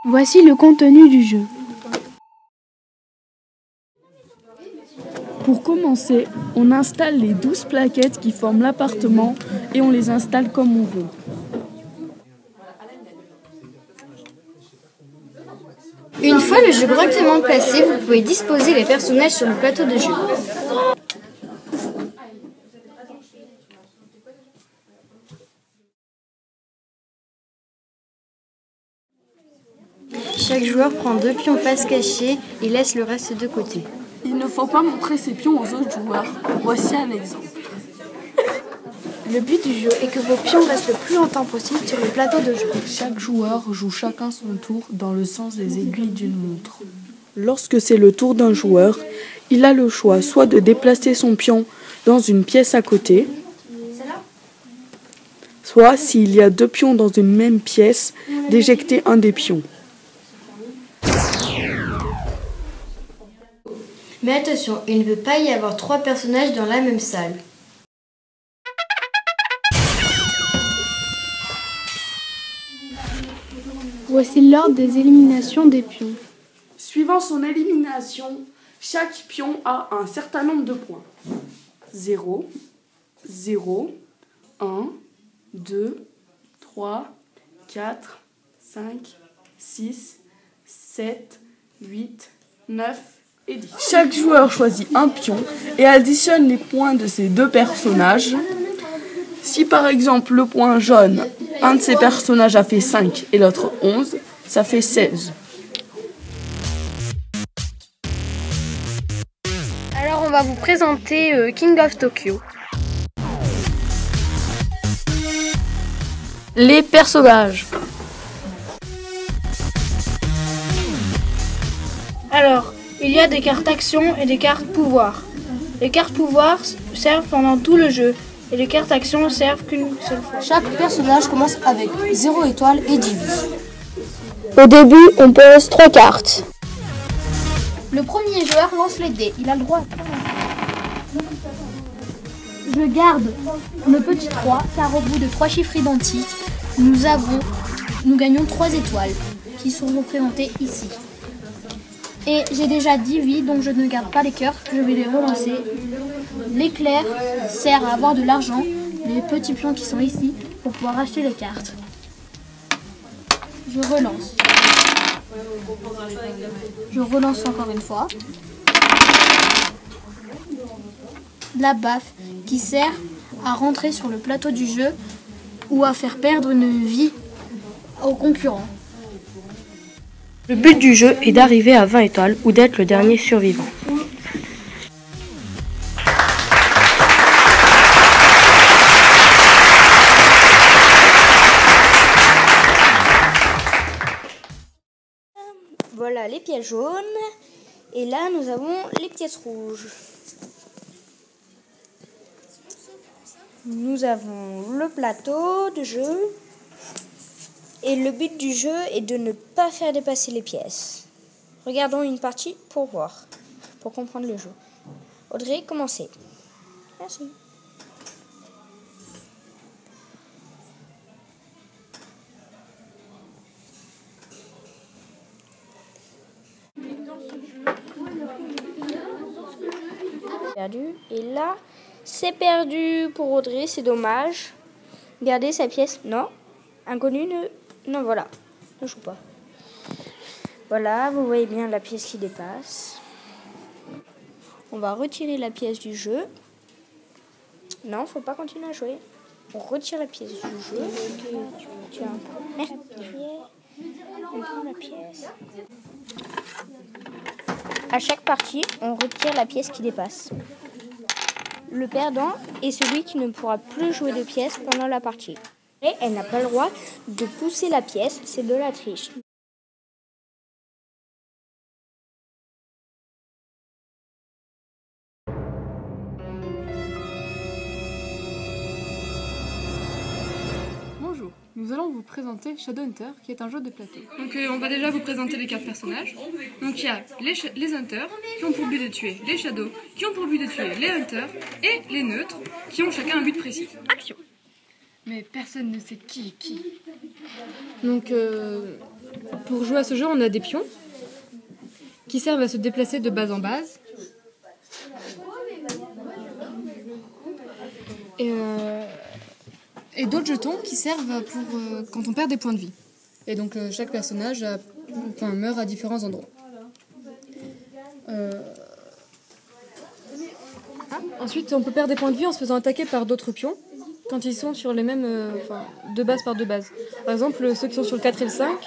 Voici le contenu du jeu. Pour commencer, on installe les 12 plaquettes qui forment l'appartement et on les installe comme on veut. Une fois le jeu correctement placé, vous pouvez disposer les personnages sur le plateau de jeu. Chaque joueur prend 2 pions face cachée et laisse le reste de côté. Il ne faut pas montrer ses pions aux autres joueurs. Voici un exemple. Le but du jeu est que vos pions restent le plus longtemps possible sur le plateau de jeu. Chaque joueur joue chacun son tour dans le sens des aiguilles d'une montre. Lorsque c'est le tour d'un joueur, il a le choix soit de déplacer son pion dans une pièce à côté, soit, s'il y a 2 pions dans une même pièce, d'éjecter un des pions. Mais attention, il ne peut pas y avoir 3 personnages dans la même salle. Voici l'ordre des éliminations des pions. Suivant son élimination, chaque pion a un certain nombre de points. 0, 0, 1, 2, 3, 4, 5, 6, 7, 8, 9 et 10. Chaque joueur choisit un pion et additionne les points de ces 2 personnages. Si par exemple le point jaune, un de ces personnages a fait 5 et l'autre 11, ça fait 16. Alors on va vous présenter King of Tokyo. Les personnages. Alors, il y a des cartes action et des cartes pouvoir. Les cartes pouvoir servent pendant tout le jeu et les cartes action servent qu'une seule fois. Chaque personnage commence avec 0 étoile et 10 vies. Au début, on pose 3 cartes. Le premier joueur lance les dés. Il a le droit à 3. Je garde le petit 3 car au bout de 3 chiffres identiques, nous gagnons 3 étoiles qui sont représentées ici. Et j'ai déjà 10 vies, donc je ne garde pas les cœurs, je vais les relancer. L'éclair sert à avoir de l'argent, les petits pions qui sont ici, pour pouvoir acheter les cartes. Je relance. Je relance encore une fois. La baffe qui sert à rentrer sur le plateau du jeu ou à faire perdre une vie aux concurrents. Le but du jeu est d'arriver à 20 étoiles ou d'être le dernier survivant. Voilà les pièces jaunes. Et là, nous avons les pièces rouges. Nous avons le plateau de jeu. Et le but du jeu est de ne pas faire dépasser les pièces. Regardons une partie pour voir, pour comprendre le jeu. Audrey, commencez. Merci. Perdu. Et là, c'est perdu pour Audrey, c'est dommage. Regardez sa pièce. Non. Inconnu, non, voilà. Ne joue pas. Voilà, vous voyez bien la pièce qui dépasse. On va retirer la pièce du jeu. Non, faut pas continuer à jouer. On retire la pièce du jeu. Tiens. Merci. On prend la pièce. À chaque partie, on retire la pièce qui dépasse. Le perdant est celui qui ne pourra plus jouer de pièces pendant la partie. Et elle n'a pas le droit de pousser la pièce, c'est de la triche. Bonjour, nous allons vous présenter Shadowhunter qui est un jeu de plateau. Donc on va déjà vous présenter les 4 personnages. Donc il y a les Hunters qui ont pour but de tuer les Shadows, qui ont pour but de tuer les Hunters et les neutres qui ont chacun un but précis. Action! Mais personne ne sait qui est qui. Donc, pour jouer à ce jeu, on a des pions qui servent à se déplacer de base en base. Et d'autres jetons qui servent pour quand on perd des points de vie. Et donc chaque personnage meurt à différents endroits. Ensuite, on peut perdre des points de vie en se faisant attaquer par d'autres pions quand ils sont sur les mêmes deux bases par deux bases. Par exemple, ceux qui sont sur le 4 et le 5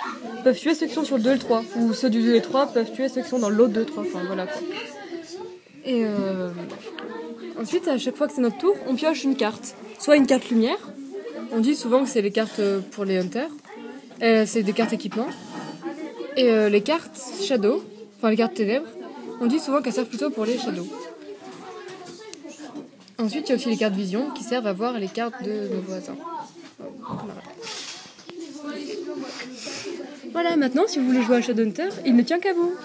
peuvent tuer ceux qui sont sur le 2 et le 3. Ou ceux du 2 et le 3 peuvent tuer ceux qui sont dans l'autre 2 et 3. Enfin, voilà quoi. Et ensuite, à chaque fois que c'est notre tour, on pioche une carte. Soit une carte lumière. On dit souvent que c'est les cartes pour les hunters. C'est des cartes équipement. Et les cartes shadow, enfin les cartes ténèbres, on dit souvent qu'elles servent plutôt pour les shadows. Ensuite, il y a aussi les cartes vision qui servent à voir les cartes de nos voisins. Voilà, maintenant, si vous voulez jouer à Shadowhunter, il ne tient qu'à vous.